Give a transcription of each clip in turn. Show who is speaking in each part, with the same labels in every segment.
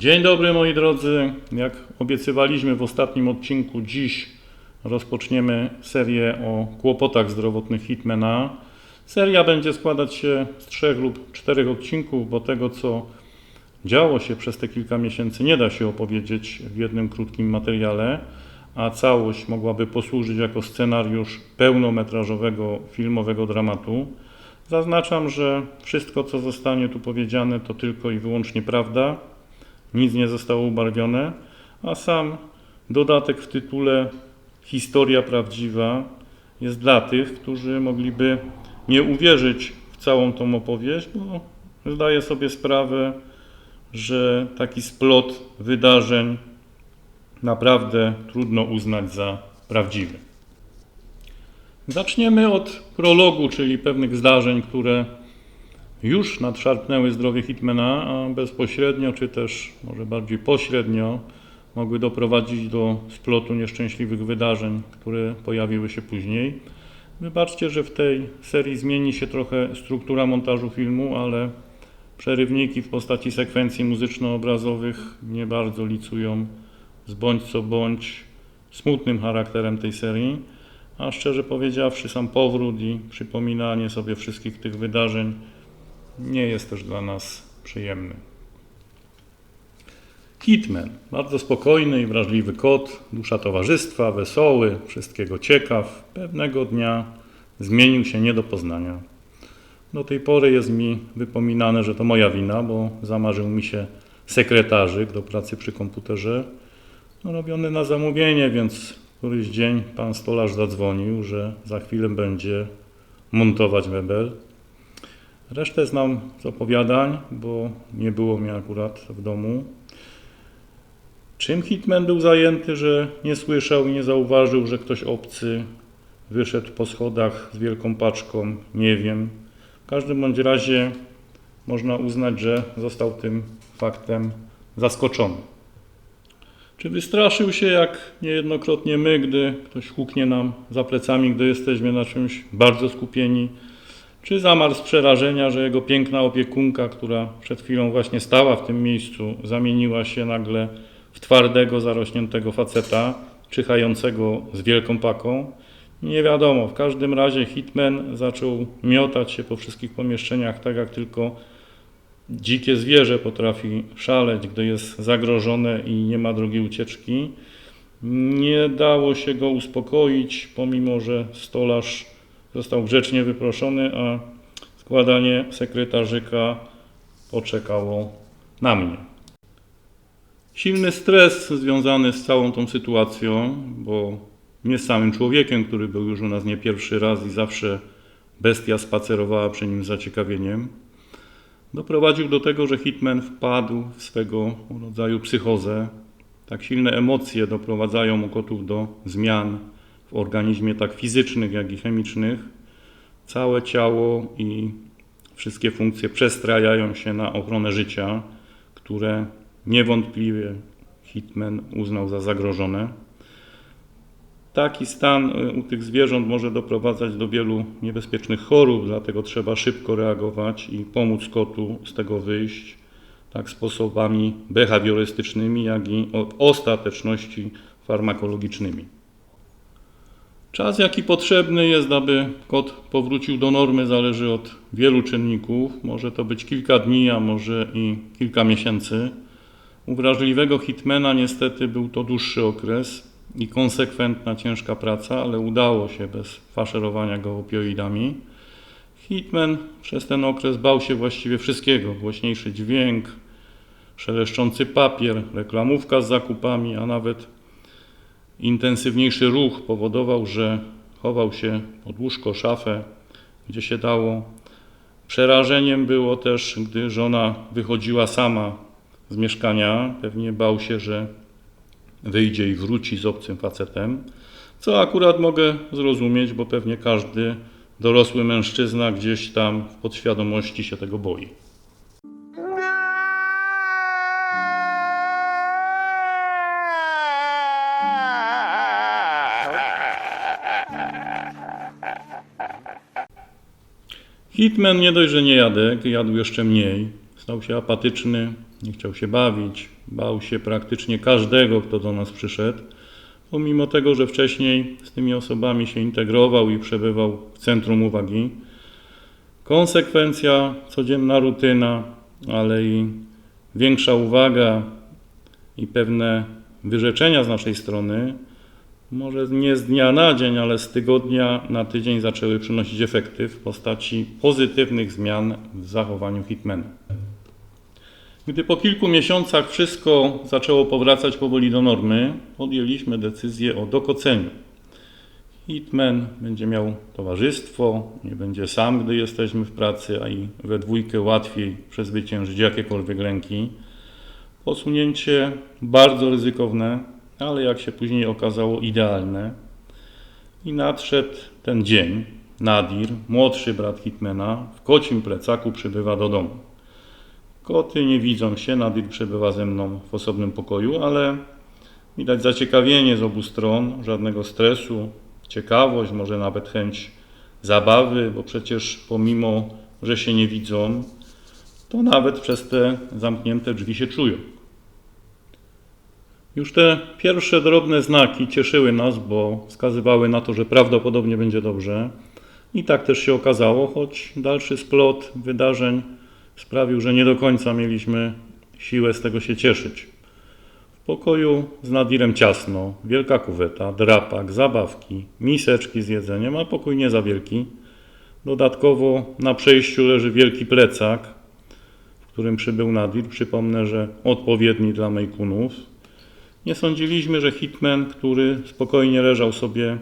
Speaker 1: Dzień dobry moi drodzy, jak obiecywaliśmy w ostatnim odcinku, dziś rozpoczniemy serię o kłopotach zdrowotnych Hitmana. Seria będzie składać się z 3 lub 4 odcinków, bo tego co działo się przez te kilka miesięcy nie da się opowiedzieć w jednym krótkim materiale, a całość mogłaby posłużyć jako scenariusz pełnometrażowego filmowego dramatu. Zaznaczam, że wszystko co zostanie tu powiedziane to tylko i wyłącznie prawda. Nic nie zostało ubarwione, a sam dodatek w tytule Historia prawdziwa jest dla tych, którzy mogliby nie uwierzyć w całą tą opowieść, bo zdaję sobie sprawę, że taki splot wydarzeń naprawdę trudno uznać za prawdziwy. Zaczniemy od prologu, czyli pewnych zdarzeń, które już nadszarpnęły zdrowie Hitmana, a bezpośrednio, czy też może bardziej pośrednio mogły doprowadzić do splotu nieszczęśliwych wydarzeń, które pojawiły się później. Wybaczcie, że w tej serii zmieni się trochę struktura montażu filmu, ale przerywniki w postaci sekwencji muzyczno-obrazowych nie bardzo licują z bądź co bądź smutnym charakterem tej serii, a szczerze powiedziawszy sam powrót i przypominanie sobie wszystkich tych wydarzeń nie jest też dla nas przyjemny. Hitman, bardzo spokojny i wrażliwy kot, dusza towarzystwa, wesoły, wszystkiego ciekaw, pewnego dnia zmienił się nie do poznania. Do tej pory jest mi wypominane, że to moja wina, bo zamarzył mi się sekretarzyk do pracy przy komputerze, robiony na zamówienie, więc któryś dzień pan stolarz zadzwonił, że za chwilę będzie montować mebel. Resztę znam z opowiadań, bo nie było mnie akurat w domu. Czym Hitman był zajęty, że nie słyszał i nie zauważył, że ktoś obcy wyszedł po schodach z wielką paczką, nie wiem. W każdym bądź razie można uznać, że został tym faktem zaskoczony. Czy wystraszył się jak niejednokrotnie my, gdy ktoś huknie nam za plecami, gdy jesteśmy na czymś bardzo skupieni? Czy zamarł z przerażenia, że jego piękna opiekunka, która przed chwilą właśnie stała w tym miejscu, zamieniła się nagle w twardego, zarośniętego faceta, czyhającego z wielką paką? Nie wiadomo. W każdym razie Hitman zaczął miotać się po wszystkich pomieszczeniach, tak jak tylko dzikie zwierzę potrafi szaleć, gdy jest zagrożone i nie ma drogi ucieczki. Nie dało się go uspokoić, pomimo że stolarz został grzecznie wyproszony, a składanie sekretarzyka poczekało na mnie. Silny stres związany z całą tą sytuacją, bo nie z samym człowiekiem, który był już u nas nie pierwszy raz i zawsze bestia spacerowała przy nim z zaciekawieniem, doprowadził do tego, że Hitman wpadł w swego rodzaju psychozę. Tak silne emocje doprowadzają u kotów do zmian w organizmie tak fizycznych, jak i chemicznych. Całe ciało i wszystkie funkcje przestrajają się na ochronę życia, które niewątpliwie Hitman uznał za zagrożone. Taki stan u tych zwierząt może doprowadzać do wielu niebezpiecznych chorób, dlatego trzeba szybko reagować i pomóc kotu z tego wyjść, tak sposobami behawiorystycznymi, jak i w ostateczności farmakologicznymi. Czas, jaki potrzebny jest, aby kot powrócił do normy, zależy od wielu czynników. Może to być kilka dni, a może i kilka miesięcy. U wrażliwego Hitmana niestety był to dłuższy okres i konsekwentna, ciężka praca, ale udało się bez faszerowania go opioidami. Hitman przez ten okres bał się właściwie wszystkiego. Głośniejszy dźwięk, szeleszczący papier, reklamówka z zakupami, a nawet intensywniejszy ruch powodował, że chował się pod łóżko, szafę, gdzie się dało. Przerażeniem było też, gdy żona wychodziła sama z mieszkania. Pewnie bał się, że wyjdzie i wróci z obcym facetem, co akurat mogę zrozumieć, bo pewnie każdy dorosły mężczyzna gdzieś tam w podświadomości się tego boi. Hitman nie dość, że nie jadł jeszcze mniej. Stał się apatyczny, nie chciał się bawić, bał się praktycznie każdego, kto do nas przyszedł, pomimo tego, że wcześniej z tymi osobami się integrował i przebywał w centrum uwagi. Konsekwencja, codzienna rutyna, ale i większa uwaga i pewne wyrzeczenia z naszej strony, może nie z dnia na dzień, ale z tygodnia na tydzień zaczęły przynosić efekty w postaci pozytywnych zmian w zachowaniu hitmana. Gdy po kilku miesiącach wszystko zaczęło powracać powoli do normy, podjęliśmy decyzję o dokoceniu. Hitman będzie miał towarzystwo, nie będzie sam, gdy jesteśmy w pracy, a i we dwójkę łatwiej przezwyciężyć jakiekolwiek lęki. Posunięcie bardzo ryzykowne, ale jak się później okazało idealne. I nadszedł ten dzień. Nadir, młodszy brat Hitmana, w kocim plecaku przybywa do domu. Koty nie widzą się, Nadir przebywa ze mną w osobnym pokoju, ale widać zaciekawienie z obu stron, żadnego stresu, ciekawość, może nawet chęć zabawy, bo przecież pomimo, że się nie widzą, to nawet przez te zamknięte drzwi się czują. Już te pierwsze drobne znaki cieszyły nas, bo wskazywały na to, że prawdopodobnie będzie dobrze. I tak też się okazało, choć dalszy splot wydarzeń sprawił, że nie do końca mieliśmy siłę z tego się cieszyć. W pokoju z Nadirem ciasno, wielka kuweta, drapak, zabawki, miseczki z jedzeniem, a pokój nie za wielki. Dodatkowo na przejściu leży wielki plecak, w którym przybył Nadir. Przypomnę, że odpowiedni dla Mejkunów. Nie sądziliśmy, że Hitman, który spokojnie leżał sobie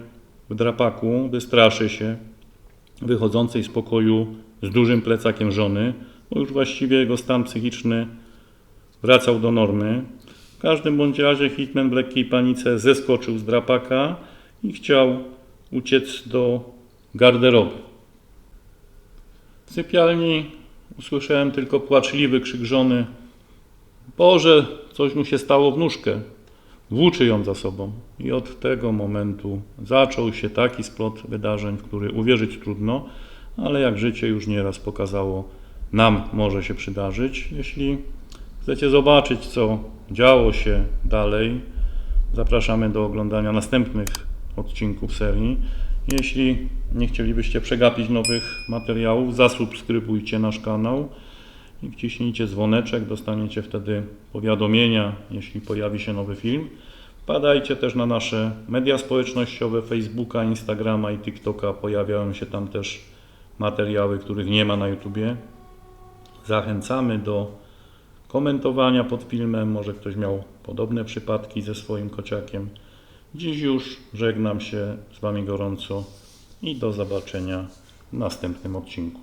Speaker 1: w drapaku, wystraszy się wychodzącej z pokoju z dużym plecakiem żony, bo już właściwie jego stan psychiczny wracał do normy. W każdym bądź razie Hitman w lekkiej panice zeskoczył z drapaka i chciał uciec do garderoby. W sypialni usłyszałem tylko płaczliwy krzyk żony: Boże, coś mu się stało w nóżkę. Włóczy ją za sobą. I od tego momentu zaczął się taki splot wydarzeń, w który uwierzyć trudno, ale jak życie już nieraz pokazało, nam może się przydarzyć. Jeśli chcecie zobaczyć, co działo się dalej, zapraszamy do oglądania następnych odcinków serii. Jeśli nie chcielibyście przegapić nowych materiałów, zasubskrybujcie nasz kanał i wciśnijcie dzwoneczek, dostaniecie wtedy powiadomienia, jeśli pojawi się nowy film. Wpadajcie też na nasze media społecznościowe, Facebooka, Instagrama i TikToka. Pojawiają się tam też materiały, których nie ma na YouTubie. Zachęcamy do komentowania pod filmem. Może ktoś miał podobne przypadki ze swoim kociakiem. Dziś już żegnam się z Wami gorąco i do zobaczenia w następnym odcinku.